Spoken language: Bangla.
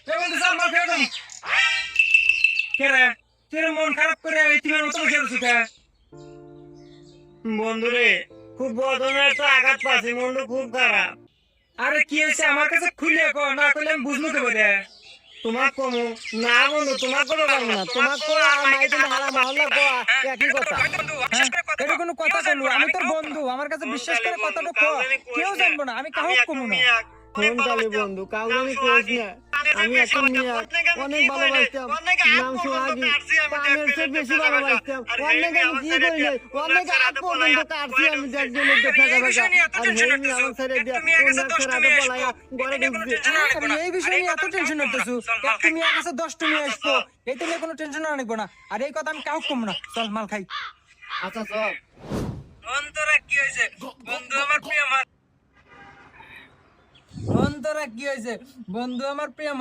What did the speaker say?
বন্ধু চল মাল খেয়ে যাই। কে রে তোর মন খারাপ করে তুমি মতো বসে আছিস কে? বন্ধুরে খুব বড় ধরনের একটা আঘাত পাচ্ছি, মনটা খুব খারাপ। আরে কি হয়েছে আমার কাছে খুলে কো, না করলে আমি বুঝবো কি করে? তোমার কমু না বন্ধু, তোমার কোনো পারবো না, তোমার কো আর মাইতে হারা মহল্লা কো একই কথা। হ্যাঁ, এটা কোনো কথা কলু? আমি তোর বন্ধু, আমার কাছে বিশ্বাস করে কথাটা কো। কেউ জানবো না, আমি কাউকে কমু না। ফোন কালি বন্ধু, কাউকে আমি কোচ না। আমি একটা মিয়া অনেক ভালোবাসতাম, নাম সোহাগী, পানের চেয়ে বেশি ভালোবাসতাম। অনেক আমি কি করি নাই, অনেক আগ পর্যন্ত কাটছি আমি একজনের দেখা গেল। আর হেই মিয়া আমার ছেড়ে দিয়ে অন্য একটা রাতে পলাইয়া ঘরে ঢুকছে। আরে এই বিষয় নিয়ে এত টেনশন হতেছু? এক তুমি আর কাছে 10 তুমি আসবো, এইটা নিয়ে কোনো টেনশন আনবো না। আর এই কথা আমি কাউকে কমু না। চল মাল খাই। আচ্ছা চল। অন্তরা কি হয়েছে বন্ধু আমার প্রিয় আমার? অন্তরা কি হয়েছে বন্ধু আমার প্রিয় আমার?